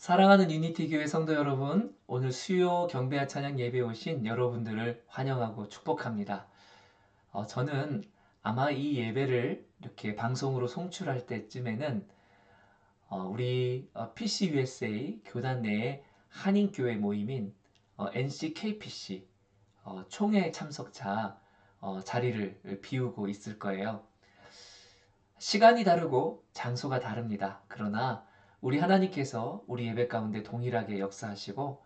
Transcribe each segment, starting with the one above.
사랑하는 유니티 교회 성도 여러분, 오늘 수요 경배와 찬양 예배에 오신 여러분들을 환영하고 축복합니다. 저는 아마 이 예배를 이렇게 방송으로 송출할 때쯤에는 우리 PC USA 교단 내의 한인교회 모임인 NCKPC 총회 참석자 자리를 비우고 있을 거예요. 시간이 다르고 장소가 다릅니다. 그러나 우리 하나님께서 우리 예배 가운데 동일하게 역사하시고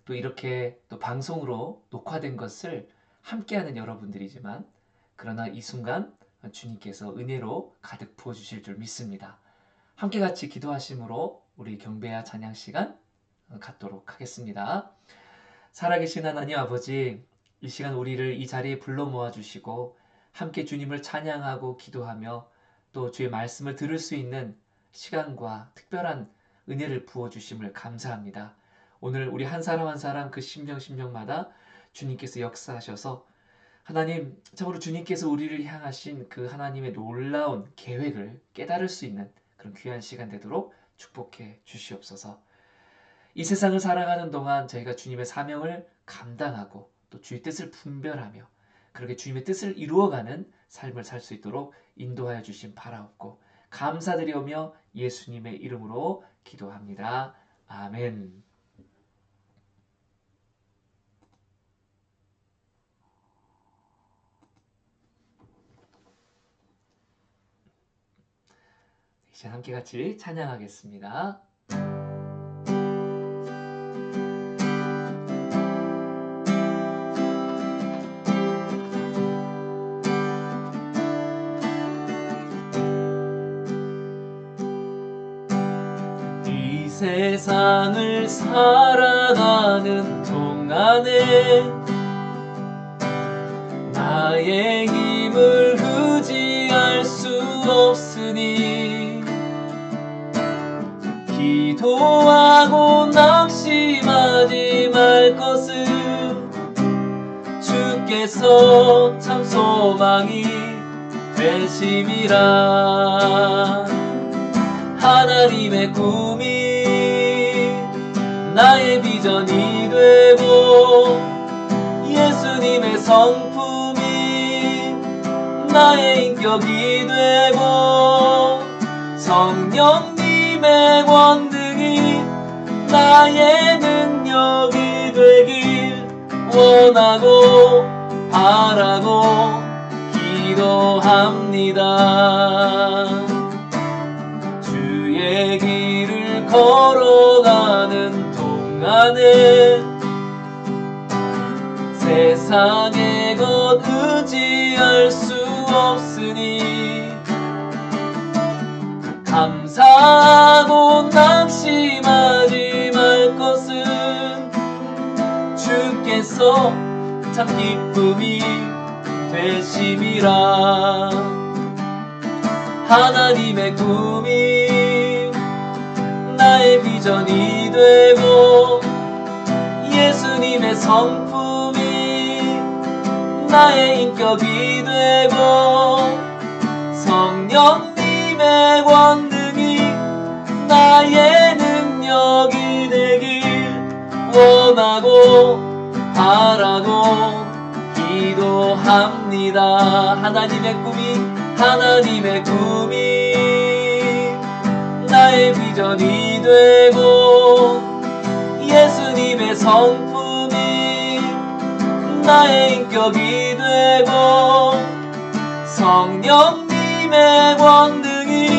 또 이렇게 또 방송으로 녹화된 것을 함께하는 여러분들이지만 그러나 이 순간 주님께서 은혜로 가득 부어주실 줄 믿습니다. 함께 같이 기도하심으로 우리 경배와 찬양 시간 갖도록 하겠습니다. 살아계신 하나님 아버지, 이 시간 우리를 이 자리에 불러 모아주시고 함께 주님을 찬양하고 기도하며 또 주의 말씀을 들을 수 있는 시간과 특별한 은혜를 부어주심을 감사합니다. 오늘 우리 한 사람 한 사람 그 심령마다 주님께서 역사하셔서 하나님, 참으로 주님께서 우리를 향하신 그 하나님의 놀라운 계획을 깨달을 수 있는 그런 귀한 시간 되도록 축복해 주시옵소서. 이 세상을 살아가는 동안 저희가 주님의 사명을 감당하고 또 주의 뜻을 분별하며 그렇게 주님의 뜻을 이루어가는 삶을 살 수 있도록 인도하여 주신 바라옵고 감사드리오며 예수님의 이름으로 기도합니다. 아멘. 이제 함께 같이 찬양하겠습니다. 이 세상을 살아가는 동안에 나의 힘을 의지할 수 없으니 기도하고 낙심하지 말 것을 주께서 참 소망이 되심이라. 하나님의 꿈이 나의 비전이 되고 예수님의 성품이 나의 인격이 되고 성령님의 권능이 나의 능력이 되길 원하고 바라고 기도합니다. 주의 길을 걸어가는 동안에 세상의 것 의지할 수 없으니 감사하고 낙심하지 말 것은 주께서 참 기쁨이 되심이라. 하나님의 꿈이 나의 비전이 되고 예수님의 성품이 나의 인격이 되고 성령님의 권능이 나의 능력이 되길 원하고 바라고 기도합니다. 하나님의 꿈이 나의 비전이 되고 예수님의 성품이 나의 인격이 되고 성령님의 권능이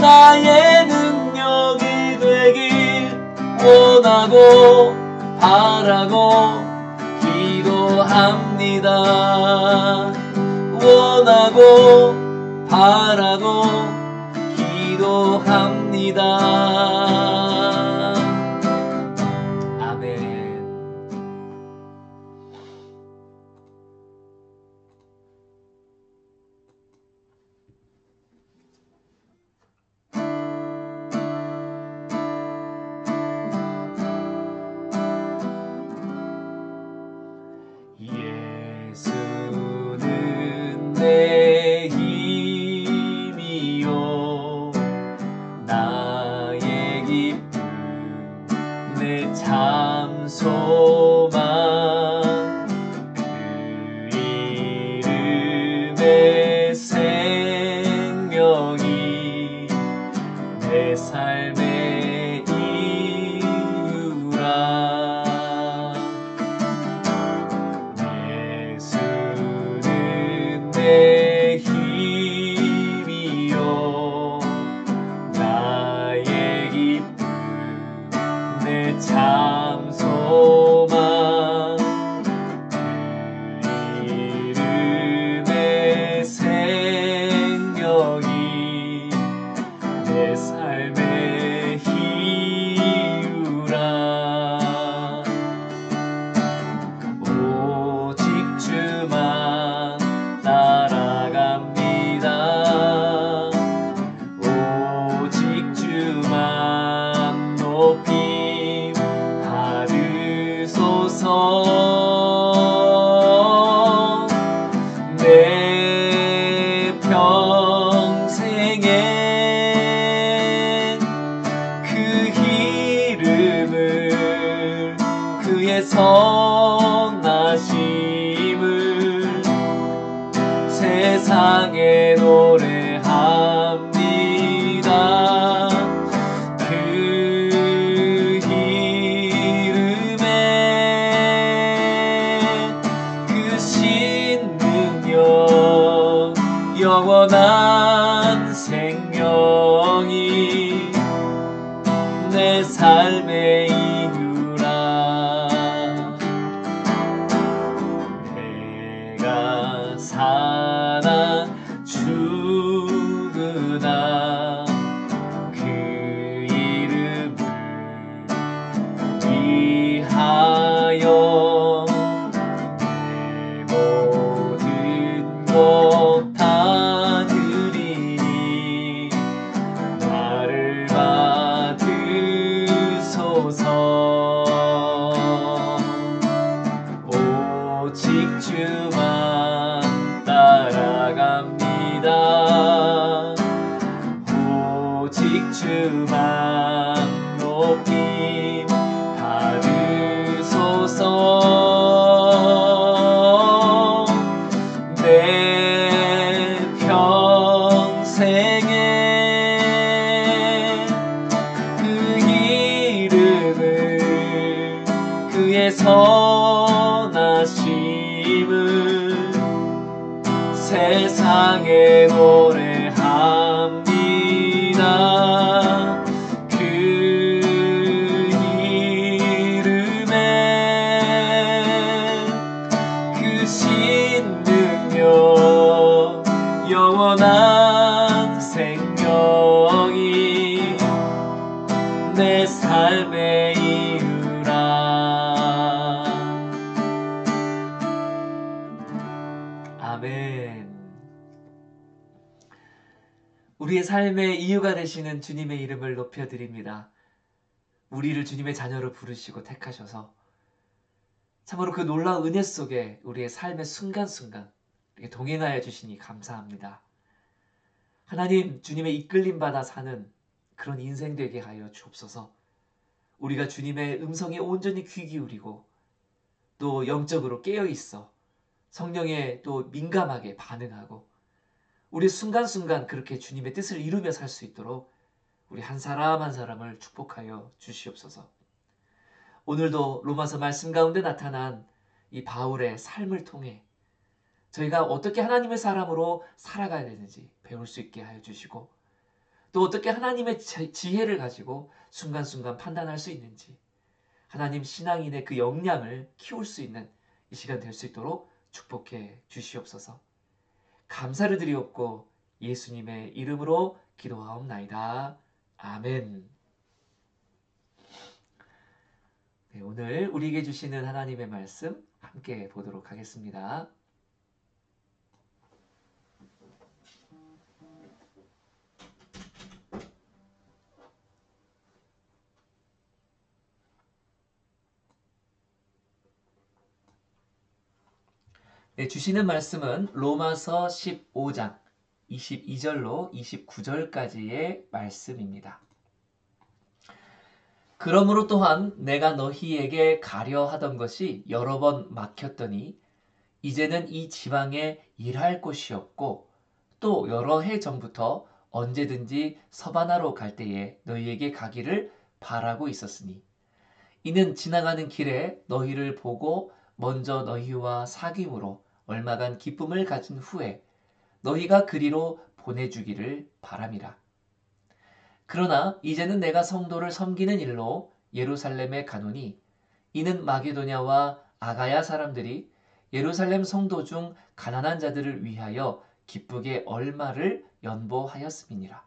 나의 능력이 되길 원하고 바라고 기도합니다. 원하고 바라고 기도합니다. 아멘. 예수는 내 힘이요 나의 내 삶의 이유라. 오직 주만 따라갑니다. 오직 주만 높임 받으소서. 내 평생에 그 이름을, 그의 선하심을 세상에 노래합니다. 그 이름에 그 신능력, 영원한 생명이 내 삶의 이유라. 내가 사나 죽으나 그 이름을 위하여 내 모든 것 다 드리니 나를 받으소서. 오직 주만 따라갑니다. 오직 주만 높임 받으소서. 내 평생에 그 이름을, 그의 선하심을 세상에 노래합니다. 그 이름에 그 신능력, 영원한 생명이 내 삶의 이유라. 아멘. 우리의 삶의 이유가 되시는 주님의 이름을 높여드립니다. 우리를 주님의 자녀로 부르시고 택하셔서 참으로 그 놀라운 은혜 속에 우리의 삶의 순간순간 이렇게 동행하여 주시니 감사합니다. 하나님, 주님의 이끌림 받아 사는 그런 인생 되게 하여 주옵소서. 우리가 주님의 음성에 온전히 귀 기울이고 또 영적으로 깨어있어 성령에 또 민감하게 반응하고 우리 순간순간 그렇게 주님의 뜻을 이루며 살 수 있도록 우리 한 사람 한 사람을 축복하여 주시옵소서. 오늘도 로마서 말씀 가운데 나타난 이 바울의 삶을 통해 저희가 어떻게 하나님의 사람으로 살아가야 되는지 배울 수 있게 하여 주시고 또 어떻게 하나님의 지혜를 가지고 순간순간 판단할 수 있는지 하나님 신앙인의 그 역량을 키울 수 있는 이 시간 될 수 있도록 축복해 주시옵소서. 감사를 드리옵고 예수님의 이름으로 기도하옵나이다. 아멘. 네, 오늘 우리에게 주시는 하나님의 말씀 함께 보도록 하겠습니다. 네, 주시는 말씀은 로마서 15장 22절로 29절까지의 말씀입니다. 그러므로 또한 내가 너희에게 가려 하던 것이 여러 번 막혔더니 이제는 이 지방에 일할 곳이 없고 또 여러 해 전부터 언제든지 서바나로 갈 때에 너희에게 가기를 바라고 있었으니 이는 지나가는 길에 너희를 보고 먼저 너희와 사귐으로 얼마간 기쁨을 가진 후에 너희가 그리로 보내주기를 바람이라. 그러나 이제는 내가 성도를 섬기는 일로 예루살렘에 가노니 이는 마게도냐와 아가야 사람들이 예루살렘 성도 중 가난한 자들을 위하여 기쁘게 얼마를 연보하였음이니라.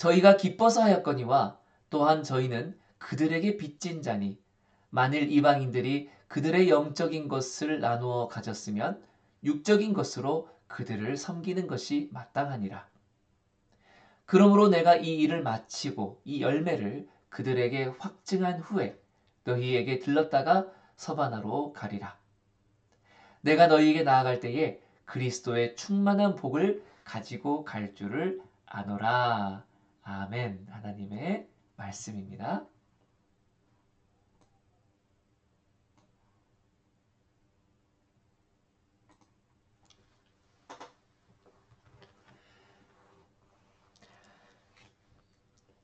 저희가 기뻐서 하였거니와 또한 저희는 그들에게 빚진 자니 만일 이방인들이 그들의 영적인 것을 나누어 가졌으면 육적인 것으로 그들을 섬기는 것이 마땅하니라. 그러므로 내가 이 일을 마치고 이 열매를 그들에게 확증한 후에 너희에게 들렀다가 서바나로 가리라. 내가 너희에게 나아갈 때에 그리스도의 충만한 복을 가지고 갈 줄을 아노라. 아멘. 하나님의 말씀입니다.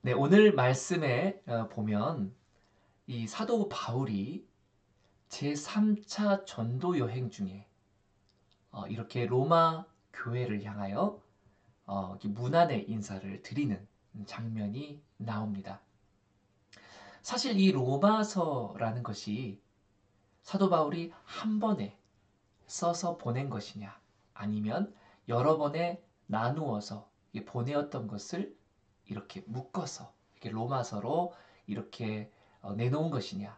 네, 오늘 말씀에 보면 이 사도 바울이 제3차 전도 여행 중에 이렇게 로마 교회를 향하여 문안의 인사를 드리는 장면이 나옵니다. 사실 이 로마서라는 것이 사도 바울이 한 번에 써서 보낸 것이냐, 아니면 여러 번에 나누어서 보내었던 것을 이렇게 묶어서 이렇게 로마서로 이렇게 내놓은 것이냐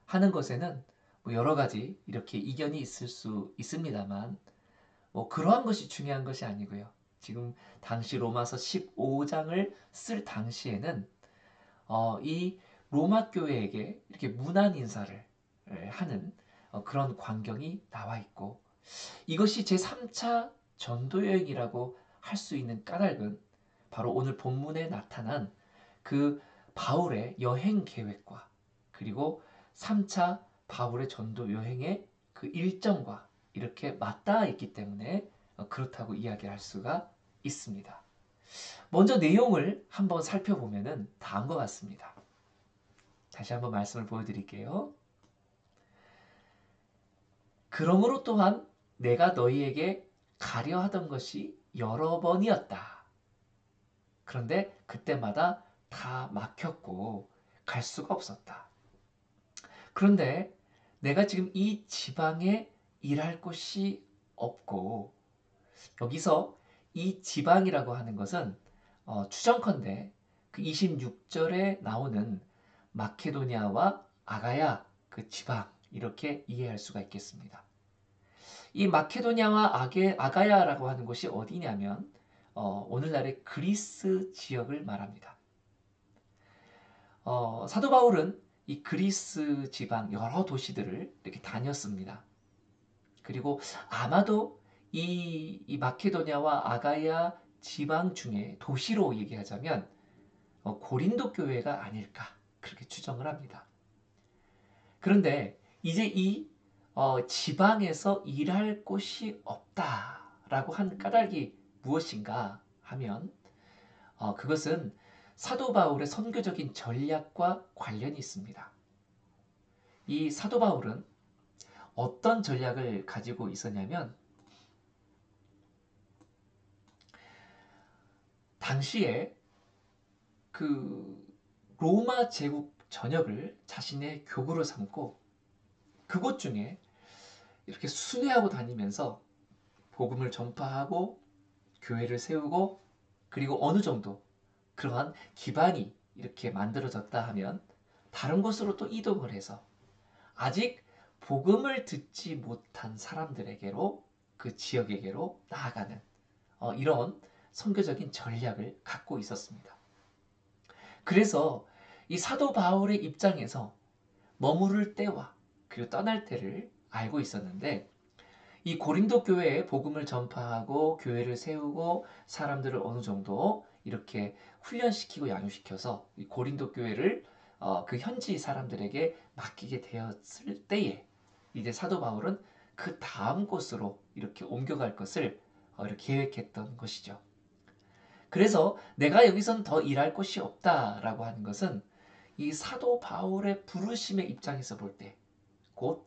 하는 것에는 뭐 여러 가지 이렇게 이견이 있을 수 있습니다만, 뭐 그러한 것이 중요한 것이 아니고요. 지금 당시 로마서 15장을 쓸 당시에는 이 로마 교회에게 이렇게 문안 인사를 하는 그런 광경이 나와 있고, 이것이 제3차 전도 여행이라고 할 수 있는 까닭은 바로 오늘 본문에 나타난 그 바울의 여행 계획과 그리고 3차 바울의 전도 여행의 그 일정과 이렇게 맞닿아 있기 때문에 그렇다고 이야기할 수가 있습니다. 먼저 내용을 한번 살펴보면 다음과 같습니다. 다시 한번 말씀을 보여드릴게요. 그러므로 또한 내가 너희에게 가려 하던 것이 여러 번이었다. 그런데 그때마다 다 막혔고 갈 수가 없었다. 그런데 내가 지금 이 지방에 일할 곳이 없고, 여기서 이 지방이라고 하는 것은 추정컨대 그 26절에 나오는 마케도니아와 아가야 그 지방, 이렇게 이해할 수가 있겠습니다. 이 마케도니아와 아가야라고 하는 곳이 어디냐면 오늘날의 그리스 지역을 말합니다. 사도 바울은 이 그리스 지방 여러 도시들을 이렇게 다녔습니다. 그리고 아마도 이 마케도니아와 아가야 지방 중에 도시로 얘기하자면 고린도 교회가 아닐까 그렇게 추정을 합니다. 그런데 이제 이 지방에서 일할 곳이 없다라고 한 까닭이 무엇인가 하면 그것은 사도 바울의 선교적인 전략과 관련이 있습니다. 이 사도 바울은 어떤 전략을 가지고 있었냐면, 당시에 그 로마 제국 전역을 자신의 교구로 삼고 그곳 중에 이렇게 순회하고 다니면서 복음을 전파하고 교회를 세우고, 그리고 어느 정도 그러한 기반이 이렇게 만들어졌다 하면 다른 곳으로 또 이동을 해서 아직 복음을 듣지 못한 사람들에게로, 그 지역에게로 나아가는 이런 선교적인 전략을 갖고 있었습니다. 그래서 이 사도 바울의 입장에서 머무를 때와 그리고 떠날 때를 알고 있었는데, 이 고린도 교회에 복음을 전파하고 교회를 세우고 사람들을 어느 정도 이렇게 훈련시키고 양육시켜서 이 고린도 교회를 그 현지 사람들에게 맡기게 되었을 때에 이제 사도 바울은 그 다음 곳으로 이렇게 옮겨갈 것을 이렇게 계획했던 것이죠. 그래서 내가 여기선 더 일할 곳이 없다라고 하는 것은 이 사도 바울의 부르심의 입장에서 볼 때, 곧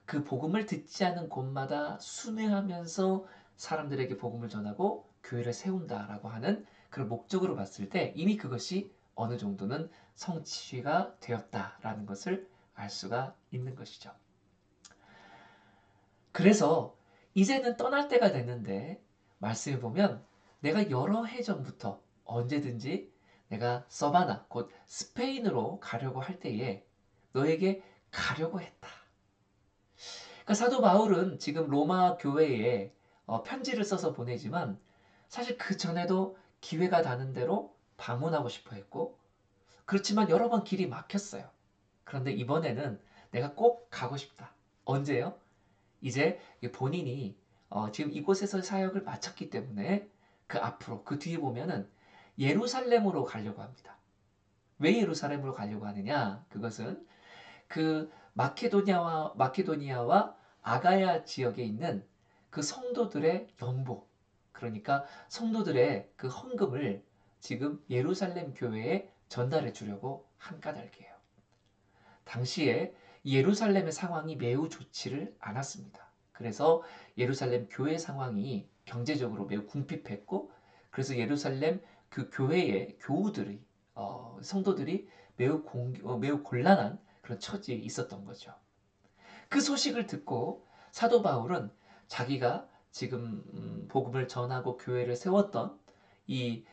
그 복음을 듣지 않은 곳마다 순회하면서 사람들에게 복음을 전하고 교회를 세운다라고 하는 그런 목적으로 봤을 때 이미 그것이 어느 정도는 성취가 되었다라는 것을 알 수가 있는 것이죠. 그래서 이제는 떠날 때가 됐는데, 말씀해 보면 내가 여러 해 전부터 언제든지 내가 서바나 곧 스페인으로 가려고 할 때에 너에게 가려고 했다. 그러니까 사도 바울은 지금 로마 교회에 편지를 써서 보내지만 사실 그 전에도 기회가 닿는 대로 방문하고 싶어 했고 그렇지만 여러 번 길이 막혔어요. 그런데 이번에는 내가 꼭 가고 싶다. 언제요? 이제 본인이 지금 이곳에서 사역을 마쳤기 때문에 그 앞으로 그 뒤에 보면은 예루살렘으로 가려고 합니다. 왜 예루살렘으로 가려고 하느냐? 그것은 그 마케도니아와 아가야 지역에 있는 그 성도들의 연보, 그러니까 성도들의 그 헌금을 지금 예루살렘 교회에 전달해 주려고 한 까닭이에요. 당시에 예루살렘의 상황이 매우 좋지를 않았습니다. 그래서 예루살렘 교회 상황이 경제적으로 매우 궁핍했고, 그래서 예루살렘 그 교회의 교우들이 성도들이 매우 곤란한 그런 처지에 있었던 거죠. 그 소식을 듣고 사도 바울은 자기가 지금 복음을 전하고 교회를 세웠던 이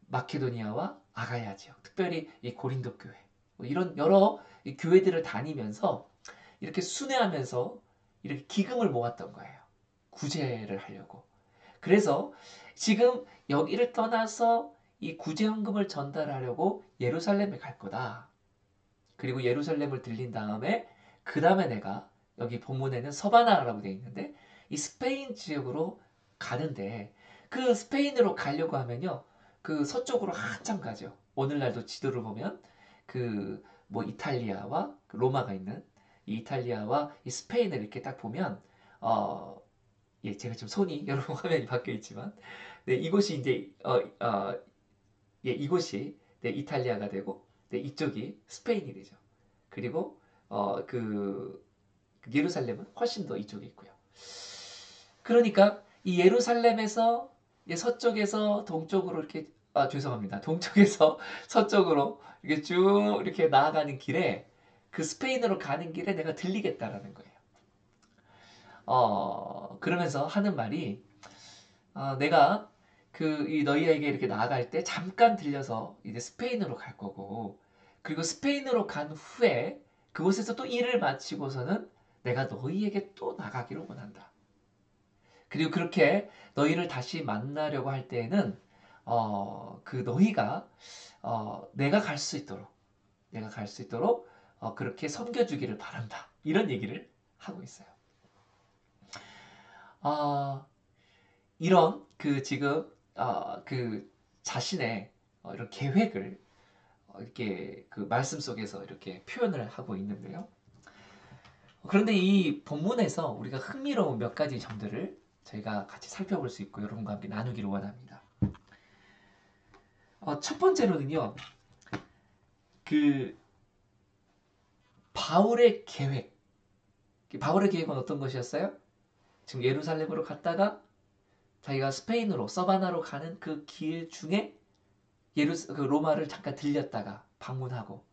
마케도니아와 아가야 지역, 특별히 이 고린도 교회, 뭐 이런 여러 교회들을 다니면서 이렇게 순회하면서 이렇게 기금을 모았던 거예요. 구제를 하려고. 그래서 지금 여기를 떠나서 이 구제헌금을 전달하려고 예루살렘에 갈 거다. 그리고 예루살렘을 들린 다음에 그 다음에 내가 여기 본문에는 서바나라고 되어 있는데 이 스페인 지역으로 가는데 그 스페인으로 가려고 하면요. 그 서쪽으로 한참 가죠. 오늘날도 지도를 보면 그 뭐 이탈리아와 그 로마가 있는 이 이탈리아와 이 스페인을 이렇게 딱 보면 어, 예, 제가 지금 손이 여러 화면이 바뀌어 있지만 네, 이곳이 이제 예, 이곳이 네, 이탈리아가 되고 네, 이쪽이 스페인이 되죠. 그리고 그 예루살렘은 훨씬 더 이쪽에 있고요. 그러니까 이 예루살렘에서 서쪽에서 동쪽으로 이렇게 죄송합니다. 동쪽에서 서쪽으로 이렇게 쭉 이렇게 나아가는 길에 그 스페인으로 가는 길에 내가 들리겠다라는 거예요. 그러면서 하는 말이 내가 이 너희에게 이렇게 나아갈 때 잠깐 들려서 이제 스페인으로 갈 거고 그리고 스페인으로 간 후에 그곳에서 또 일을 마치고서는 내가 너희에게 또 나가기를 원한다. 그리고 그렇게 너희를 다시 만나려고 할 때에는 그 너희가 내가 갈 수 있도록 그렇게 섬겨주기를 바란다. 이런 얘기를 하고 있어요. 이런 그 지금 그 자신의 이런 계획을 이렇게 그 말씀 속에서 이렇게 표현을 하고 있는데요. 그런데 이 본문에서 우리가 흥미로운 몇 가지 점들을 저희가 같이 살펴볼 수 있고 여러분과 함께 나누기를 원합니다. 첫 번째로는요, 그 바울의 계획. 바울의 계획은 어떤 것이었어요? 지금 예루살렘으로 갔다가 자기가 스페인으로 서바나로 가는 그 길 중에 그 로마를 잠깐 들렸다가 방문하고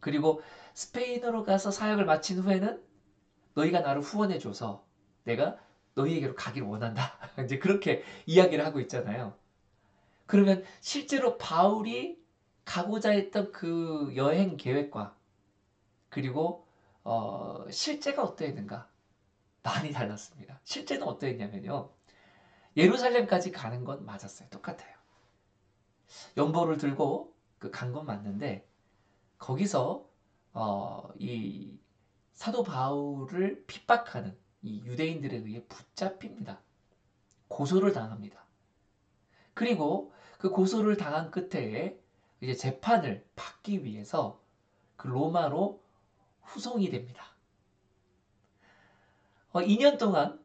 그리고 스페인으로 가서 사역을 마친 후에는 너희가 나를 후원해줘서 내가 너희에게로 가기를 원한다. 이제 그렇게 이야기를 하고 있잖아요. 그러면 실제로 바울이 가고자 했던 그 여행 계획과 그리고 실제가 어떠했는가? 많이 달랐습니다. 실제는 어떠했냐면요. 예루살렘까지 가는 건 맞았어요. 똑같아요. 연보를 들고 간 건 맞는데 거기서 이 사도 바울을 핍박하는 이 유대인들에 의해 붙잡힙니다. 고소를 당합니다. 그리고 그 고소를 당한 끝에 이제 재판을 받기 위해서 그 로마로 후송이 됩니다. 2년 동안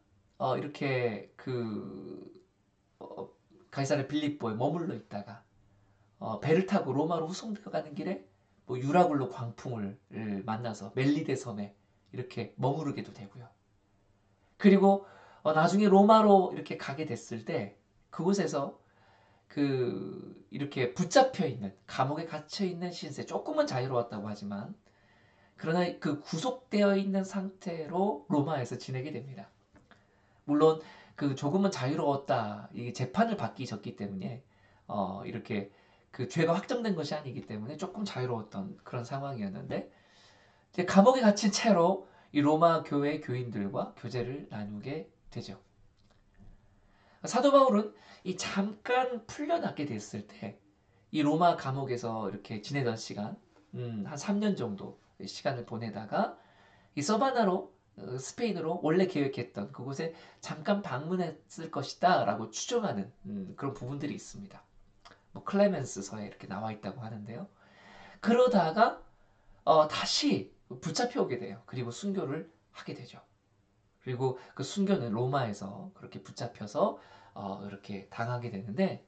이렇게 가이사랴 빌립보에 머물러 있다가 배를 타고 로마로 후송되어가는 길에 뭐 유라굴로 광풍을 만나서 멜리데 섬에 이렇게 머무르게도 되고요. 그리고 나중에 로마로 이렇게 가게 됐을 때 그곳에서 이렇게 붙잡혀 있는 감옥에 갇혀 있는 신세 조금은 자유로웠다고 하지만 그러나 그 구속되어 있는 상태로 로마에서 지내게 됩니다. 물론 그 조금은 자유로웠다 이 재판을 받기 졌기 때문에 이렇게 그 죄가 확정된 것이 아니기 때문에 조금 자유로웠던 그런 상황이었는데 이제 감옥에 갇힌 채로 이 로마 교회 교인들과 교제를 나누게 되죠. 사도 바울은 이 잠깐 풀려나게 됐을 때 이 로마 감옥에서 이렇게 지내던 시간, 한 3년 정도 시간을 보내다가 이 서바나로 스페인으로 원래 계획했던 그곳에 잠깐 방문했을 것이다 라고 추정하는 그런 부분들이 있습니다. 뭐 클레멘스서에 이렇게 나와 있다고 하는데요. 그러다가 다시 붙잡혀 오게 돼요. 그리고 순교를 하게 되죠. 그리고 그 순교는 로마에서 그렇게 붙잡혀서 이렇게 당하게 되는데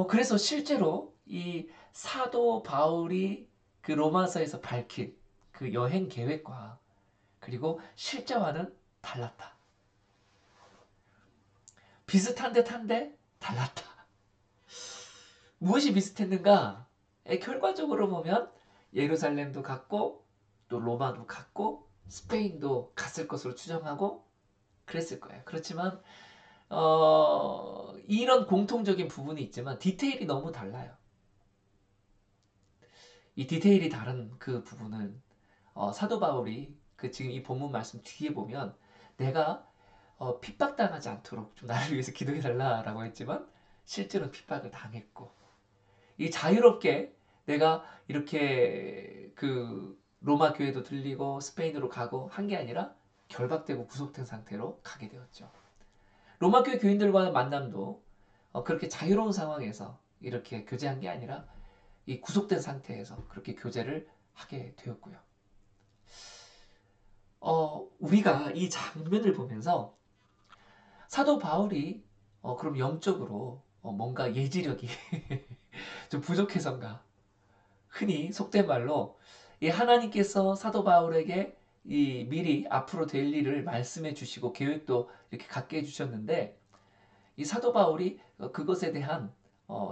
그래서 실제로 이 사도 바울이 그 로마서에서 밝힌 그 여행 계획과 그리고 실제와는 달랐다. 비슷한 듯한데 달랐다. 무엇이 비슷했는가? 결과적으로 보면 예루살렘도 갔고 또 로마도 갔고 스페인도 갔을 것으로 추정하고 그랬을 거예요. 그렇지만 이런 공통적인 부분이 있지만 디테일이 너무 달라요. 이 디테일이 다른 그 부분은 사도 바울이 그 지금 이 본문 말씀 뒤에 보면 내가 핍박당하지 않도록 좀 나를 위해서 기도해달라라고 했지만 실제로 핍박을 당했고 이 자유롭게 내가 이렇게 그 로마 교회도 들리고 스페인으로 가고 한 게 아니라 결박되고 구속된 상태로 가게 되었죠. 로마 교회 교인들과의 만남도 그렇게 자유로운 상황에서 이렇게 교제한 게 아니라 이 구속된 상태에서 그렇게 교제를 하게 되었고요. 우리가 이 장면을 보면서 사도 바울이 그럼 영적으로 뭔가 예지력이 좀 부족해서인가? 흔히 속된 말로 이 하나님께서 사도 바울에게 이 미리 앞으로 될 일을 말씀해 주시고 계획도 이렇게 갖게 해 주셨는데 이 사도 바울이 그것에 대한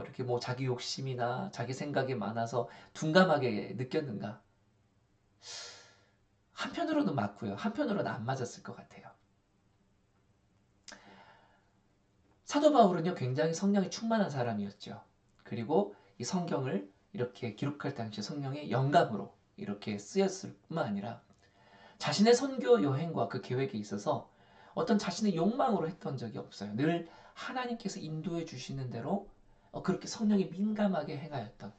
이렇게 뭐 자기 욕심이나 자기 생각이 많아서 둔감하게 느꼈는가? 한편으로는 맞고요. 한편으로는 안 맞았을 것 같아요. 사도 바울은요, 굉장히 성령이 충만한 사람이었죠. 그리고 이 성경을 이렇게 기록할 당시 성령의 영감으로 이렇게 쓰였을 뿐만 아니라 자신의 선교 여행과 그 계획에 있어서 어떤 자신의 욕망으로 했던 적이 없어요. 늘 하나님께서 인도해 주시는 대로 그렇게 성령이 민감하게 행하였던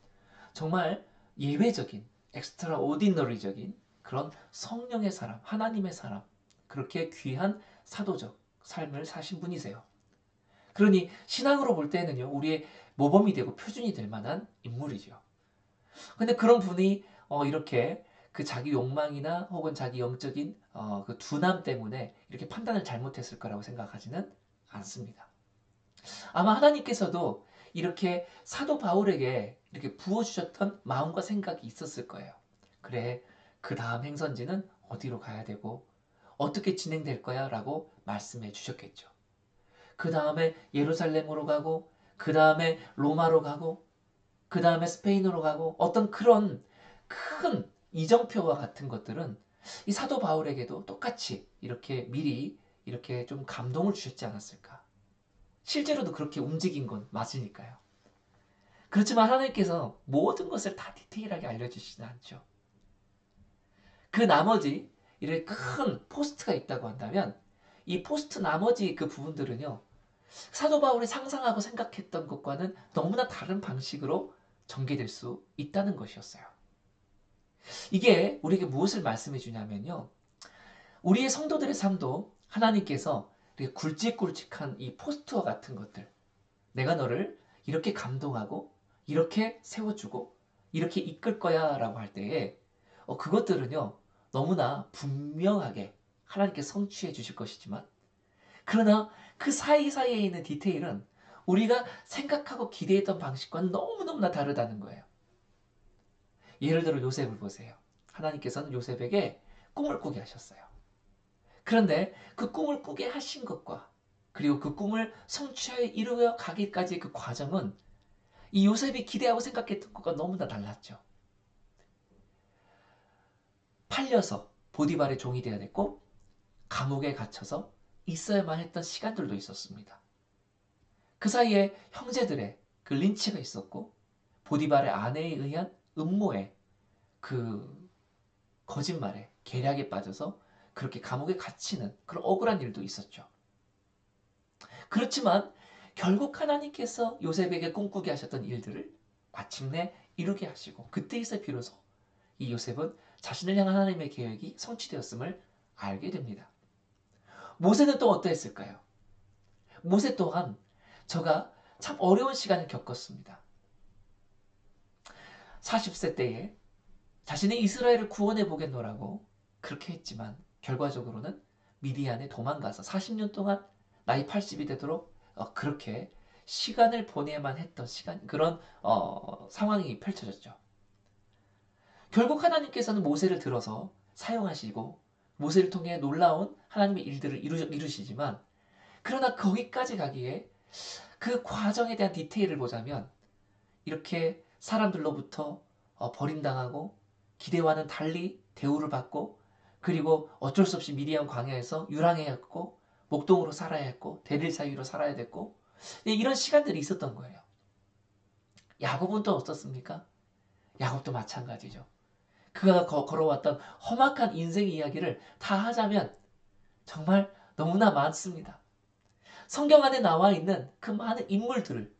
정말 예외적인 엑스트라 오디너리적인 그런 성령의 사람, 하나님의 사람, 그렇게 귀한 사도적 삶을 사신 분이세요. 그러니 신앙으로 볼 때는요, 우리의 모범이 되고 표준이 될 만한 인물이죠. 근데 그런 분이 이렇게 그 자기 욕망이나 혹은 자기 영적인 그 둔함 때문에 이렇게 판단을 잘못했을 거라고 생각하지는 않습니다. 아마 하나님께서도 이렇게 사도 바울에게 이렇게 부어주셨던 마음과 생각이 있었을 거예요. 그래, 그 다음 행선지는 어디로 가야 되고 어떻게 진행될 거야 라고 말씀해 주셨겠죠. 그 다음에 예루살렘으로 가고 그 다음에 로마로 가고 그 다음에 스페인으로 가고 어떤 그런 큰 이정표와 같은 것들은 이 사도 바울에게도 똑같이 이렇게 미리 이렇게 좀 감동을 주셨지 않았을까. 실제로도 그렇게 움직인 건 맞으니까요. 그렇지만 하나님께서 모든 것을 다 디테일하게 알려주시지는 않죠. 그 나머지 이렇게 큰 포스트가 있다고 한다면 이 포스트 나머지 그 부분들은요. 사도 바울이 상상하고 생각했던 것과는 너무나 다른 방식으로 전개될 수 있다는 것이었어요. 이게 우리에게 무엇을 말씀해 주냐면요. 우리의 성도들의 삶도 하나님께서 이렇게 굵직굵직한 이 포스트와 같은 것들, 내가 너를 이렇게 감동하고 이렇게 세워주고 이렇게 이끌 거야 라고 할 때에 그것들은요. 너무나 분명하게 하나님께 성취해 주실 것이지만 그러나 그 사이사이에 있는 디테일은 우리가 생각하고 기대했던 방식과는 너무너무나 다르다는 거예요. 예를 들어 요셉을 보세요. 하나님께서는 요셉에게 꿈을 꾸게 하셨어요. 그런데 그 꿈을 꾸게 하신 것과 그리고 그 꿈을 성취하여 이루어 가기까지 그 과정은 이 요셉이 기대하고 생각했던 것과 너무나 달랐죠. 팔려서 보디발의 종이 되어야 됐고 감옥에 갇혀서 있어야만 했던 시간들도 있었습니다. 그 사이에 형제들의 그 린치가 있었고 보디발의 아내에 의한 음모에 그 거짓말에 계략에 빠져서 그렇게 감옥에 갇히는 그런 억울한 일도 있었죠. 그렇지만 결국 하나님께서 요셉에게 꿈꾸게 하셨던 일들을 마침내 이루게 하시고 그때에서 비로소 이 요셉은 자신을 향한 하나님의 계획이 성취되었음을 알게 됩니다. 모세는 또 어떠했을까요? 모세 또한 저가 참 어려운 시간을 겪었습니다. 40세 때에 자신의 이스라엘을 구원해 보겠노라고 그렇게 했지만 결과적으로는 미디안에 도망가서 40년 동안 나이 80이 되도록 그렇게 시간을 보내야만 했던 그런 상황이 펼쳐졌죠. 결국 하나님께서는 모세를 들어서 사용하시고 모세를 통해 놀라운 하나님의 일들을 이루시지만 그러나 거기까지 가기에 그 과정에 대한 디테일을 보자면 이렇게 사람들로부터 버림당하고 기대와는 달리 대우를 받고 그리고 어쩔 수 없이 미디안 광야에서 유랑해야 했고 목동으로 살아야 했고 대릴 사위로 살아야 됐고 이런 시간들이 있었던 거예요. 야곱은 또 어떻습니까? 야곱도 마찬가지죠. 그가 걸어왔던 험악한 인생 이야기를 다 하자면 정말 너무나 많습니다. 성경 안에 나와 있는 그 많은 인물들을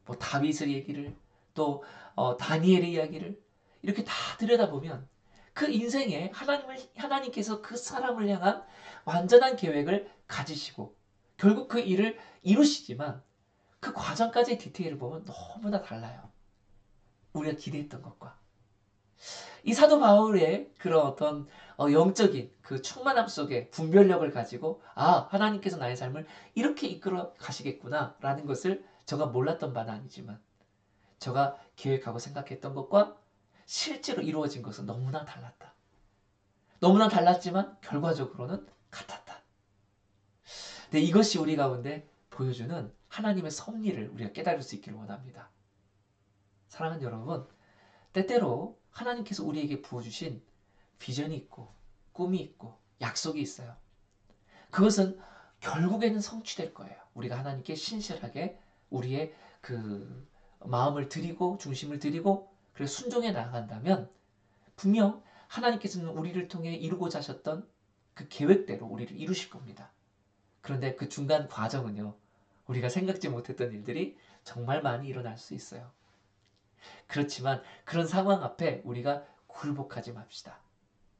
뭐 다윗의 얘기를 또 다니엘의 이야기를 이렇게 다 들여다보면 그 인생에 하나님께서 그 사람을 향한 완전한 계획을 가지시고 결국 그 일을 이루시지만 그 과정까지의 디테일을 보면 너무나 달라요. 우리가 기대했던 것과. 이 사도 바울의 그런 어떤 영적인 그 충만함 속에 분별력을 가지고 하나님께서 나의 삶을 이렇게 이끌어 가시겠구나 라는 것을 제가 몰랐던 바는 아니지만 제가 계획하고 생각했던 것과 실제로 이루어진 것은 너무나 달랐다. 너무나 달랐지만 결과적으로는 같았다. 근데 이것이 우리 가운데 보여주는 하나님의 섭리를 우리가 깨달을 수 있기를 원합니다. 사랑하는 여러분, 때때로 하나님께서 우리에게 부어주신 비전이 있고 꿈이 있고 약속이 있어요. 그것은 결국에는 성취될 거예요. 우리가 하나님께 신실하게 우리의 그 마음을 드리고 중심을 드리고 그래서 순종해 나간다면 분명 하나님께서는 우리를 통해 이루고자 하셨던 그 계획대로 우리를 이루실 겁니다. 그런데 그 중간 과정은요. 우리가 생각지 못했던 일들이 정말 많이 일어날 수 있어요. 그렇지만 그런 상황 앞에 우리가 굴복하지 맙시다.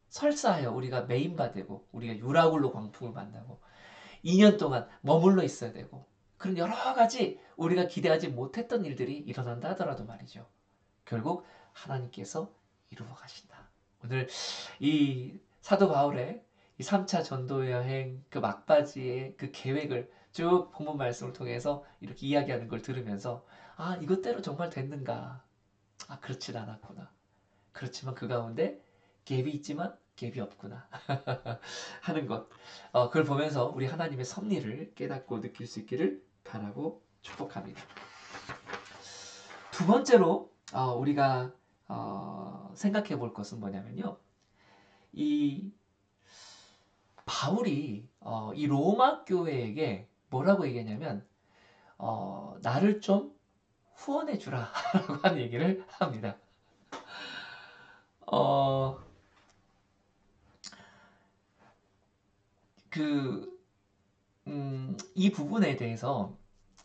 설사하여 우리가 메인바되고 우리가 유라굴로 광풍을 만나고 2년 동안 머물러 있어야 되고 그런 여러 가지 우리가 기대하지 못했던 일들이 일어난다 하더라도 말이죠. 결국 하나님께서 이루어 가신다. 오늘 이 사도 바울의 이 3차 전도 여행 그 막바지의 그 계획을 쭉 본문 말씀을 통해서 이렇게 이야기하는 걸 들으면서 이것대로 정말 됐는가? 그렇진 않았구나. 그렇지만 그 가운데 갭이 있지만 갭이 없구나 하는 것. 그걸 보면서 우리 하나님의 섭리를 깨닫고 느낄 수 있기를 바라고 축복합니다. 두 번째로 우리가 생각해 볼 것은 뭐냐면요. 이 바울이 이 로마 교회에게 뭐라고 얘기했냐면 나를 좀 후원해 주라 라고 하는 얘기를 합니다. 이 부분에 대해서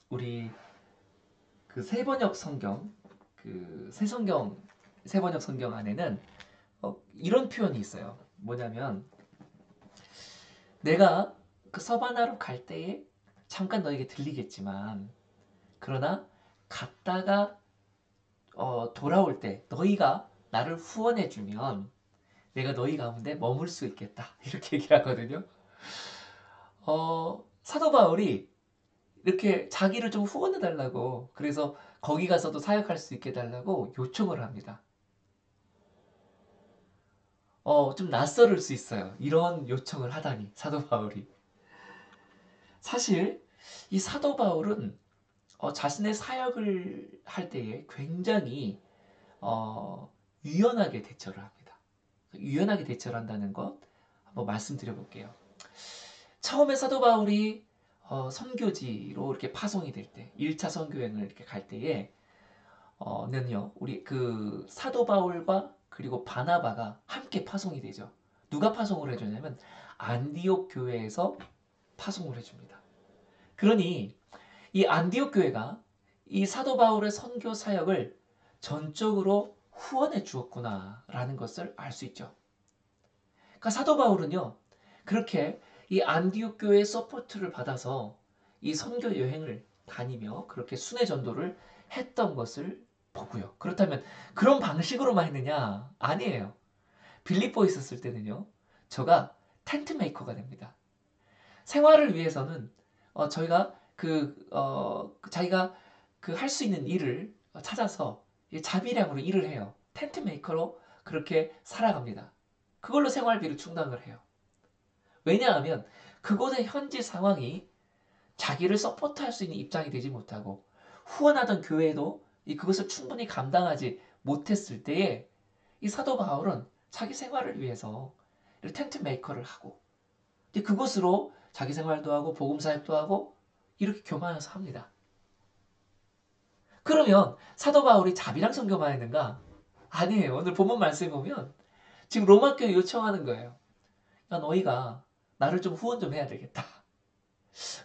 우리 그 세번역 성경, 그 세번역 성경 안에는 이런 표현이 있어요. 뭐냐면 내가 그 서바나로 갈 때에 잠깐 너에게 들리겠지만 그러나 갔다가 돌아올 때 너희가 나를 후원해주면 내가 너희 가운데 머물 수 있겠다 이렇게 얘기를 하거든요. 사도 바울이 이렇게 자기를 좀 후원해달라고 그래서 거기 가서도 사역할 수 있게 해달라고 요청을 합니다. 좀 낯설을 수 있어요. 이런 요청을 하다니 사도 바울이. 사실 이 사도 바울은 자신의 사역을 할 때에 굉장히 유연하게 대처를 합니다. 유연하게 대처를 한다는 것 한번 말씀드려 볼게요. 처음에 사도 바울이 선교지로 이렇게 파송이 될 때, 1차 선교행을 이렇게 갈 때에 는요, 우리 그 사도 바울과 그리고 바나바가 함께 파송이 되죠. 누가 파송을 해주냐면 안디옥 교회에서 파송을 해줍니다. 그러니 이 안디옥 교회가 이 사도 바울의 선교 사역을 전적으로 후원해 주었구나라는 것을 알 수 있죠. 그러니까 사도 바울은요, 그렇게 이 안디옥 교회의 서포트를 받아서 이 선교 여행을 다니며 그렇게 순회 전도를 했던 것을 보고요. 그렇다면 그런 방식으로만 했느냐? 아니에요. 빌립보에 있었을 때는요, 저가 텐트 메이커가 됩니다. 생활을 위해서는 저희가 자기가 그 할 수 있는 일을 찾아서 자비량으로 일을 해요. 텐트 메이커로 그렇게 살아갑니다. 그걸로 생활비를 충당을 해요. 왜냐하면 그곳의 현지 상황이 자기를 서포트할 수 있는 입장이 되지 못하고 후원하던 교회도 그것을 충분히 감당하지 못했을 때에 이 사도 바울은 자기 생활을 위해서 텐트 메이커를 하고 그곳으로 자기 생활도 하고 복음 사역도 하고 이렇게 교만해서 합니다. 그러면 사도 바울이 자비랑 선교만 했는가? 아니에요. 오늘 본문 말씀에 보면 지금 로마 교회 요청하는 거예요. 야, 너희가 나를 좀 후원 좀 해야 되겠다.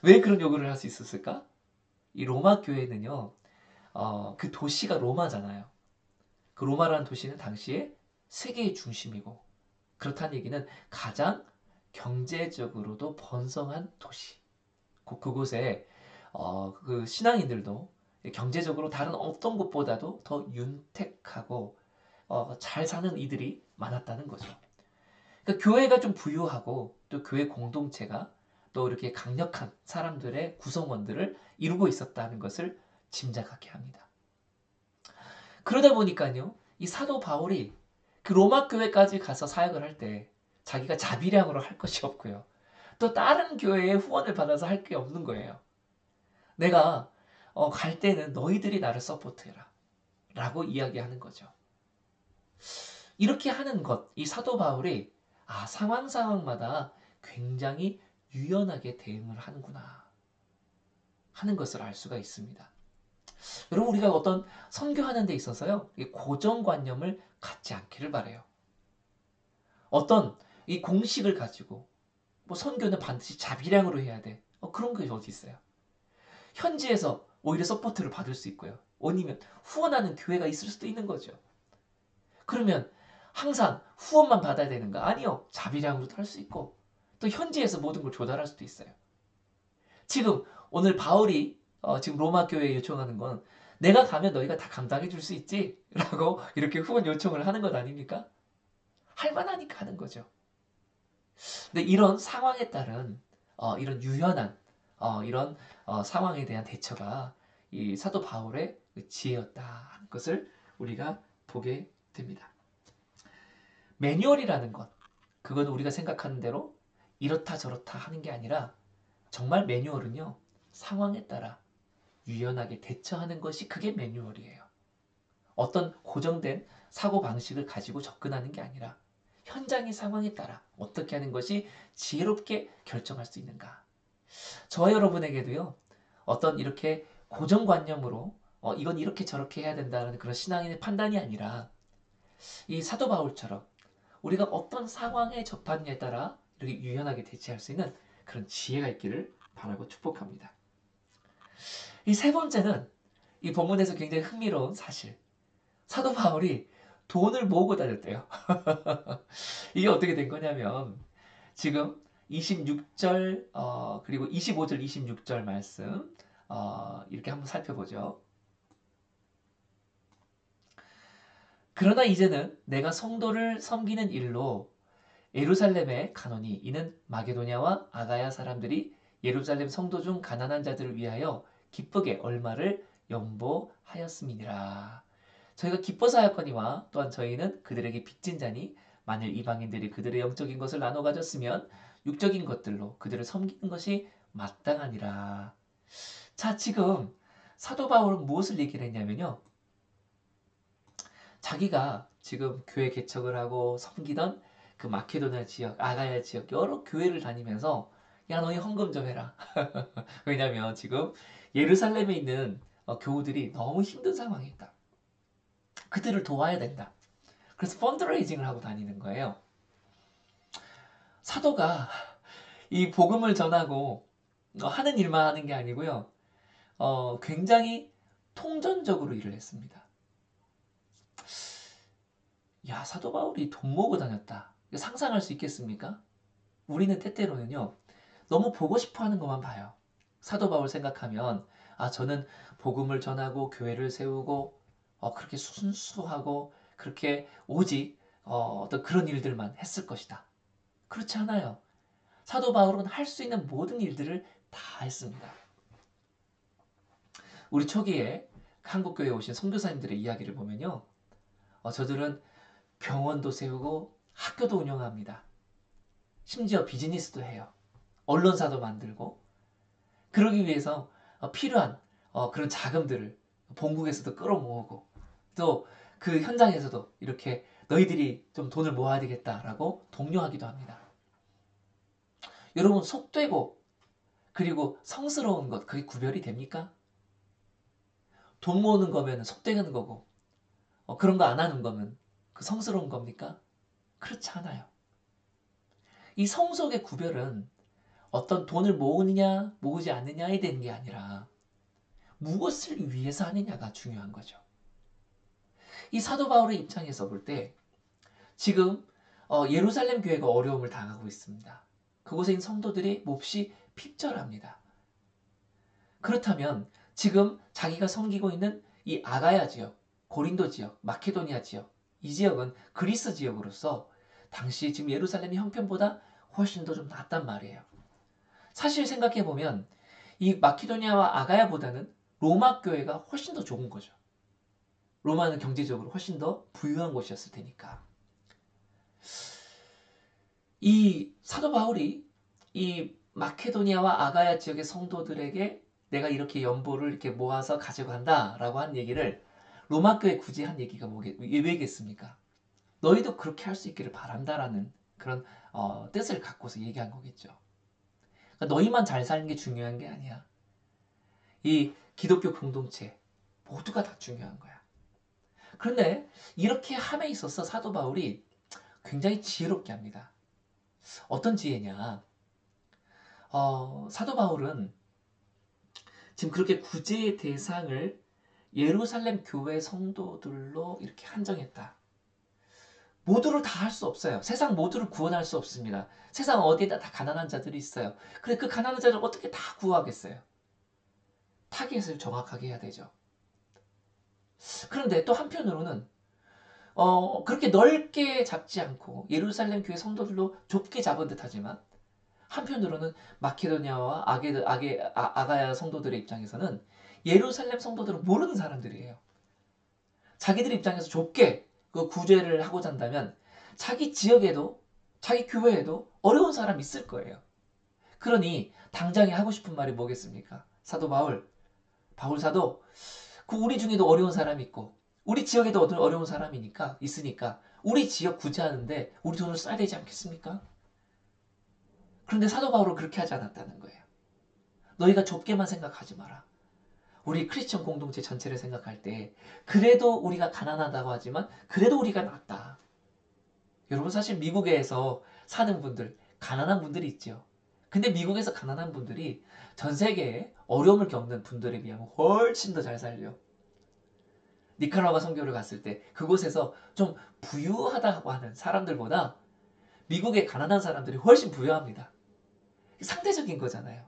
왜 그런 요구를 할 수 있었을까? 이 로마 교회는요, 그 도시가 로마잖아요. 그 로마라는 도시는 당시에 세계의 중심이고, 그렇다는 얘기는 가장 경제적으로도 번성한 도시. 그곳에 그 신앙인들도 경제적으로 다른 어떤 곳보다도 더 윤택하고 잘 사는 이들이 많았다는 거죠. 그러니까 교회가 좀 부유하고 또 교회 공동체가 또 이렇게 강력한 사람들의 구성원들을 이루고 있었다는 것을 짐작하게 합니다. 그러다 보니까요, 이 사도 바울이 그 로마 교회까지 가서 사역을 할 때 자기가 자비량으로 할 것이 없고요. 또 다른 교회의 후원을 받아서 할 게 없는 거예요. 내가 갈 때는 너희들이 나를 서포트해라 라고 이야기하는 거죠. 이렇게 하는 것, 이 사도 바울이 상황마다 굉장히 유연하게 대응을 하는구나 하는 것을 알 수가 있습니다. 여러분, 우리가 어떤 선교하는 데 있어서요, 고정관념을 갖지 않기를 바라요. 어떤 이 공식을 가지고 뭐 선교는 반드시 자비량으로 해야 돼. 그런 게 어디 있어요? 현지에서 오히려 서포트를 받을 수 있고요. 아니면 후원하는 교회가 있을 수도 있는 거죠. 그러면 항상 후원만 받아야 되는가? 아니요. 자비량으로도 할 수 있고 또 현지에서 모든 걸 조달할 수도 있어요. 지금 오늘 바울이 지금 로마 교회에 요청하는 건 내가 가면 너희가 다 감당해 줄 수 있지? 라고 이렇게 후원 요청을 하는 것 아닙니까? 할 만하니까 하는 거죠. 근데 이런 상황에 따른 이런 유연한 이런 상황에 대한 대처가 이 사도 바울의 지혜였다 하는 것을 우리가 보게 됩니다. 매뉴얼이라는 것, 그건 우리가 생각하는 대로 이렇다 저렇다 하는 게 아니라 정말 매뉴얼은요, 상황에 따라 유연하게 대처하는 것이 그게 매뉴얼이에요. 어떤 고정된 사고방식을 가지고 접근하는 게 아니라 현장의 상황에 따라 어떻게 하는 것이 지혜롭게 결정할 수 있는가. 저와 여러분에게도요, 어떤 이렇게 고정관념으로 이건 이렇게 저렇게 해야 된다는 그런 신앙인의 판단이 아니라 이 사도 바울처럼 우리가 어떤 상황에 접하느냐에 따라 이렇게 유연하게 대처할 수 있는 그런 지혜가 있기를 바라고 축복합니다. 이 세 번째는 이 본문에서 굉장히 흥미로운 사실. 사도 바울이 돈을 모으고 다녔대요. 이게 어떻게 된 거냐면 지금 26절 그리고 25절 26절 말씀 이렇게 한번 살펴보죠. 그러나 이제는 내가 성도를 섬기는 일로 예루살렘에 가노니 이는 마게도냐와 아가야 사람들이 예루살렘 성도 중 가난한 자들을 위하여 기쁘게 얼마를 연보하였음이니라. 저희가 기뻐서 하였거니와 또한 저희는 그들에게 빚진 자니 만일 이방인들이 그들의 영적인 것을 나눠 가졌으면 육적인 것들로 그들을 섬기는 것이 마땅하니라. 자, 지금 사도 바울은 무엇을 얘기를 했냐면요. 자기가 지금 교회 개척을 하고 섬기던 그 마케도냐 지역, 아가야 지역 여러 교회를 다니면서 야, 너희 헌금 좀 해라. 왜냐면 지금 예루살렘에 있는 교우들이 너무 힘든 상황에 있다. 그들을 도와야 된다. 그래서 펀드레이징을 하고 다니는 거예요. 사도가 이 복음을 전하고 하는 일만 하는 게 아니고요. 굉장히 통전적으로 일을 했습니다. 야, 사도 바울이 돈 모으고 다녔다. 상상할 수 있겠습니까? 우리는 때때로는요, 너무 보고 싶어 하는 것만 봐요. 사도 바울 생각하면, 아, 저는 복음을 전하고 교회를 세우고, 그렇게 순수하고, 그렇게 오직, 어떤 그런 일들만 했을 것이다. 그렇지 않아요. 사도 바울은 할 수 있는 모든 일들을 다 했습니다. 우리 초기에 한국교회에 오신 선교사님들의 이야기를 보면요. 저들은 병원도 세우고 학교도 운영합니다. 심지어 비즈니스도 해요. 언론사도 만들고 그러기 위해서 필요한 그런 자금들을 본국에서도 끌어모으고 또 그 현장에서도 이렇게 너희들이 좀 돈을 모아야 되겠다라고 독려하기도 합니다. 여러분 속되고 그리고 성스러운 것 그게 구별이 됩니까? 돈 모으는 거면 속되는 거고 그런 거 안 하는 거면 그 성스러운 겁니까? 그렇지 않아요. 이 성속의 구별은 어떤 돈을 모으느냐 모으지 않느냐에 대한 게 아니라 무엇을 위해서 하느냐가 중요한 거죠. 이 사도 바울의 입장에서 볼 때 지금 예루살렘 교회가 어려움을 당하고 있습니다. 그곳에 있는 성도들이 몹시 핍절합니다. 그렇다면 지금 자기가 섬기고 있는 이 아가야 지역, 고린도 지역, 마케도니아 지역, 이 지역은 그리스 지역으로서 당시 지금 예루살렘의 형편보다 훨씬 더 좀 낫단 말이에요. 사실 생각해보면 이 마케도니아와 아가야보다는 로마 교회가 훨씬 더 좋은 거죠. 로마는 경제적으로 훨씬 더 부유한 곳이었을 테니까. 이 사도 바울이 이 마케도니아와 아가야 지역의 성도들에게 내가 이렇게 연보를 이렇게 모아서 가져간다라고 한 얘기를 로마 교회 굳이 한 얘기가 왜겠습니까? 너희도 그렇게 할 수 있기를 바란다라는 그런 뜻을 갖고서 얘기한 거겠죠. 그러니까 너희만 잘 사는 게 중요한 게 아니야. 이 기독교 공동체 모두가 다 중요한 거야. 그런데 이렇게 함에 있어서 사도 바울이 굉장히 지혜롭게 합니다. 어떤 지혜냐? 사도 바울은 지금 그렇게 구제의 대상을 예루살렘 교회 성도들로 이렇게 한정했다. 모두를 다 할 수 없어요. 세상 모두를 구원할 수 없습니다. 세상 어디에다 다 가난한 자들이 있어요. 그래 그 가난한 자를 어떻게 다 구하겠어요? 타겟을 정확하게 해야 되죠. 그런데 또 한편으로는 그렇게 넓게 잡지 않고 예루살렘 교회 성도들로 좁게 잡은 듯하지만 한편으로는 마케도니아와 아가야 성도들의 입장에서는 예루살렘 성도들은 모르는 사람들이에요. 자기들 입장에서 좁게 그 구제를 하고자 한다면 자기 지역에도 자기 교회에도 어려운 사람 있을 거예요. 그러니 당장에 하고 싶은 말이 뭐겠습니까? 사도 바울 사도 그 우리 중에도 어려운 사람이 있고 우리 지역에도 어려운 사람이니까 있으니까 우리 지역 구제하는데 우리 돈을 써야 되지 않겠습니까? 그런데 사도 바울은 그렇게 하지 않았다는 거예요. 너희가 좁게만 생각하지 마라. 우리 크리스천 공동체 전체를 생각할 때 그래도 우리가 가난하다고 하지만 그래도 우리가 낫다. 여러분 사실 미국에서 사는 분들 가난한 분들이 있죠. 근데 미국에서 가난한 분들이 전 세계에 어려움을 겪는 분들에 비하면 훨씬 더 잘 살려. 니카라과 선교를 갔을 때 그곳에서 좀 부유하다고 하는 사람들보다 미국의 가난한 사람들이 훨씬 부유합니다. 상대적인 거잖아요.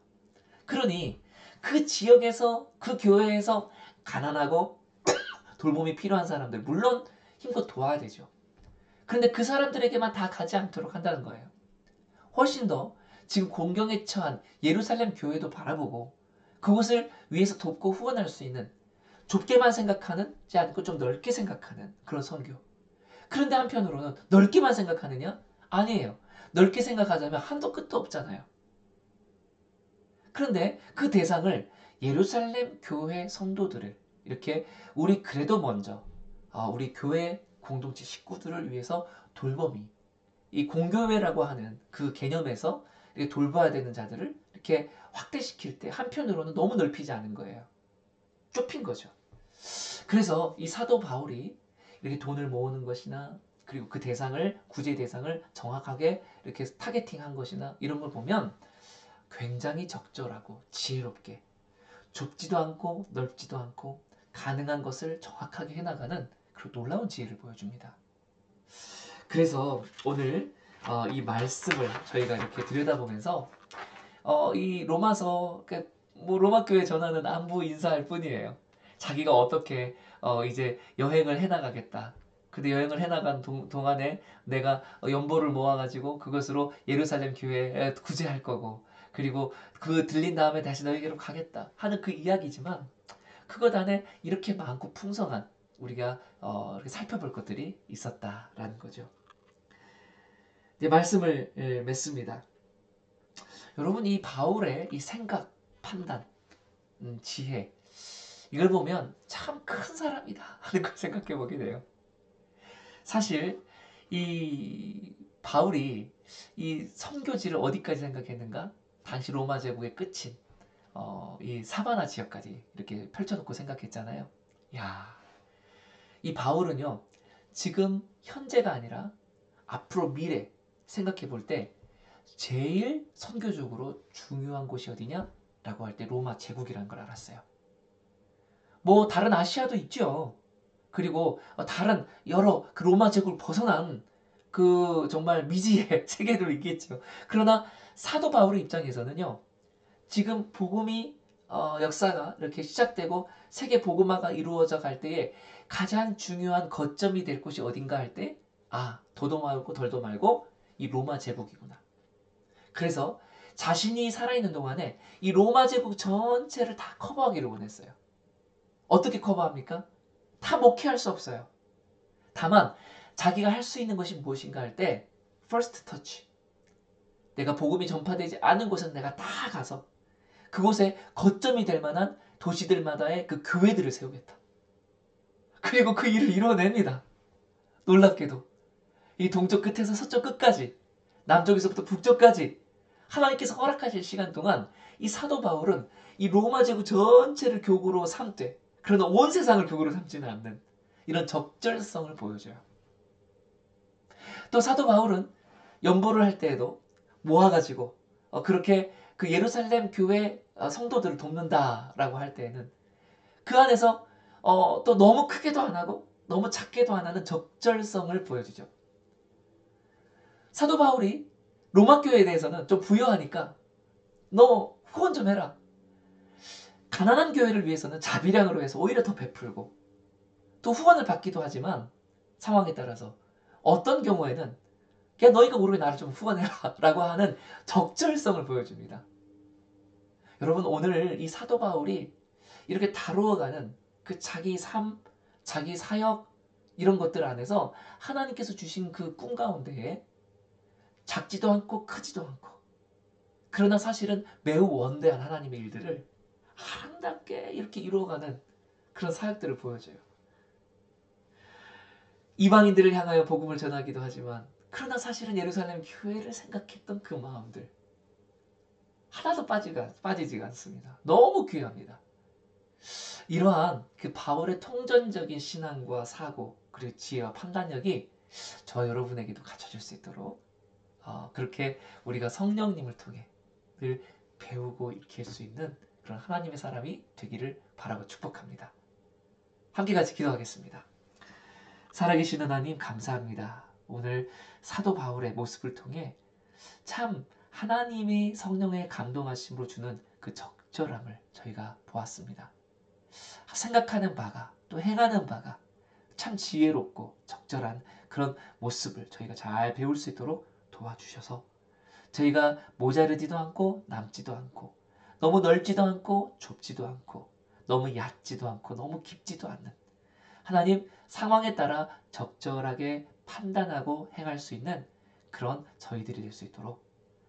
그러니 그 지역에서 그 교회에서 가난하고 돌봄이 필요한 사람들 물론 힘껏 도와야 되죠. 그런데 그 사람들에게만 다 가지 않도록 한다는 거예요. 훨씬 더 지금 공경에 처한 예루살렘 교회도 바라보고 그곳을 위해서 돕고 후원할 수 있는 좁게만 생각하지 않고 좀 넓게 생각하는 그런 선교. 그런데 한편으로는 넓게만 생각하느냐? 아니에요. 넓게 생각하자면 한도 끝도 없잖아요. 그런데 그 대상을 예루살렘 교회 성도들을 이렇게 우리 그래도 먼저 우리 교회 공동체 식구들을 위해서 돌봄이 이 공교회라고 하는 그 개념에서 이렇게 돌봐야 되는 자들을 이렇게 확대시킬 때 한편으로는 너무 넓히지 않은 거예요. 좁힌 거죠. 그래서 이 사도 바울이 이렇게 돈을 모으는 것이나 그리고 그 대상을 구제 대상을 정확하게 이렇게 타겟팅한 것이나 이런 걸 보면 굉장히 적절하고 지혜롭게 좁지도 않고 넓지도 않고 가능한 것을 정확하게 해나가는 그런 놀라운 지혜를 보여줍니다. 그래서 오늘 이 말씀을 저희가 이렇게 들여다보면서 이 로마서 뭐 로마 교회 전하는 안부 인사할 뿐이에요. 자기가 어떻게 이제 여행을 해나가겠다. 근데 여행을 해나간 동안에 내가 연보를 모아가지고 그것으로 예루살렘 교회에 구제할 거고 그리고 그 들린 다음에 다시 너희에게로 가겠다 하는 그 이야기지만 그것 안에 이렇게 많고 풍성한 우리가 이렇게 살펴볼 것들이 있었다라는 거죠. 이제 말씀을 맺습니다. 여러분 이 바울의 이 생각, 판단, 지혜 이걸 보면 참 큰 사람이다 하는 걸 생각해 보게 돼요. 사실 이 바울이 이 선교지를 어디까지 생각했는가? 당시 로마 제국의 끝인 이 사바나 지역까지 이렇게 펼쳐놓고 생각했잖아요. 야, 이 바울은요 지금 현재가 아니라 앞으로 미래 생각해 볼 때 제일 선교적으로 중요한 곳이 어디냐? 라고 할 때 로마 제국이라는 걸 알았어요. 뭐 다른 아시아도 있죠. 그리고 다른 여러 그 로마 제국을 벗어난 그 정말 미지의 세계도 있겠죠. 그러나 사도 바울의 입장에서는요. 지금 복음이 역사가 이렇게 시작되고 세계 복음화가 이루어져 갈 때에 가장 중요한 거점이 될 곳이 어딘가 할 때 더도 말고 덜도 말고 이 로마 제국이구나. 그래서 자신이 살아있는 동안에 이 로마 제국 전체를 다 커버하기를 원했어요. 어떻게 커버합니까? 다 목회할 수 없어요. 다만 자기가 할 수 있는 것이 무엇인가 할 때 first touch. 내가 복음이 전파되지 않은 곳은 내가 다 가서 그곳에 거점이 될 만한 도시들마다의 그 교회들을 세우겠다. 그리고 그 일을 이뤄냅니다. 놀랍게도 이 동쪽 끝에서 서쪽 끝까지 남쪽에서부터 북쪽까지 하나님께서 허락하실 시간 동안 이 사도 바울은 이 로마 제국 전체를 교구로 삼되 그러나 온 세상을 교구로 삼지는 않는 이런 적절성을 보여줘요. 또 사도 바울은 연보를 할 때에도 모아가지고 그렇게 그 예루살렘 교회 성도들을 돕는다라고 할 때에는 그 안에서 또 너무 크게도 안 하고 너무 작게도 안 하는 적절성을 보여주죠. 사도 바울이 로마 교회에 대해서는 좀 부여하니까 너 후원 좀 해라. 가난한 교회를 위해서는 자비량으로 해서 오히려 더 베풀고 또 후원을 받기도 하지만 상황에 따라서 어떤 경우에는 그냥 너희가 모르게 나를 좀 후원해라 라고 하는 적절성을 보여줍니다. 여러분 오늘 이 사도 바울이 이렇게 다루어가는 그 자기 삶, 자기 사역 이런 것들 안에서 하나님께서 주신 그 꿈 가운데에 작지도 않고 크지도 않고 그러나 사실은 매우 원대한 하나님의 일들을 아름답게 이렇게 이루어가는 그런 사역들을 보여줘요. 이방인들을 향하여 복음을 전하기도 하지만 그러나 사실은 예루살렘 교회를 생각했던 그 마음들 하나도 빠지지가 않습니다. 너무 귀합니다. 이러한 그 바울의 통전적인 신앙과 사고 그리고 지혜와 판단력이 저 여러분에게도 갖춰질 수 있도록 그렇게 우리가 성령님을 통해 늘 배우고 익힐 수 있는 그런 하나님의 사람이 되기를 바라고 축복합니다. 함께 같이 기도하겠습니다. 살아계신 하나님 감사합니다. 오늘 사도 바울의 모습을 통해 참 하나님이 성령의 감동하심으로 주는 그 적절함을 저희가 보았습니다. 생각하는 바가 또 행하는 바가 참 지혜롭고 적절한 그런 모습을 저희가 잘 배울 수 있도록 도와주셔서 저희가 모자르지도 않고 남지도 않고 너무 넓지도 않고 좁지도 않고 너무 얕지도 않고 너무 깊지도 않는 하나님 상황에 따라 적절하게 판단하고 행할 수 있는 그런 저희들이 될 수 있도록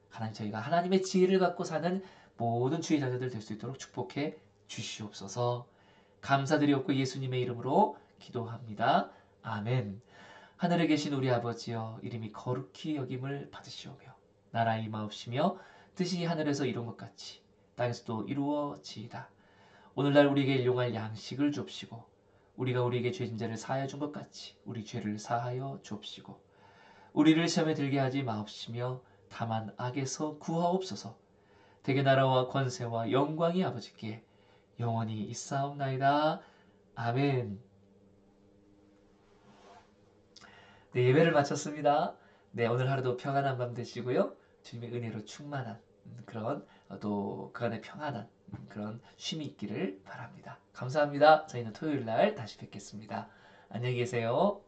하나님 저희가 하나님의 지혜를 갖고 사는 모든 주의 자녀들 될 수 있도록 축복해 주시옵소서. 감사드리옵고 예수님의 이름으로 기도합니다. 아멘. 하늘에 계신 우리 아버지여 이름이 거룩히 여김을 받으시오며 나라 임하옵시며 뜻이 하늘에서 이룬 것 같이 땅에서도 이루어지이다. 오늘날 우리에게 일용할 양식을 줍시고 우리가 우리에게 죄진 자를 사하여 준 것 같이 우리 죄를 사하여 주옵시고 우리를 시험에 들게 하지 마옵시며 다만 악에서 구하옵소서. 대개 나라와 권세와 영광이 아버지께 영원히 있사옵나이다. 아멘. 네, 예배를 마쳤습니다. 네, 오늘 하루도 평안한 밤 되시고요. 주님의 은혜로 충만한 그런 또 그 안에 평안한 그런 쉼이 있기를 바랍니다. 감사합니다. 저희는 토요일 날 다시 뵙겠습니다. 안녕히 계세요.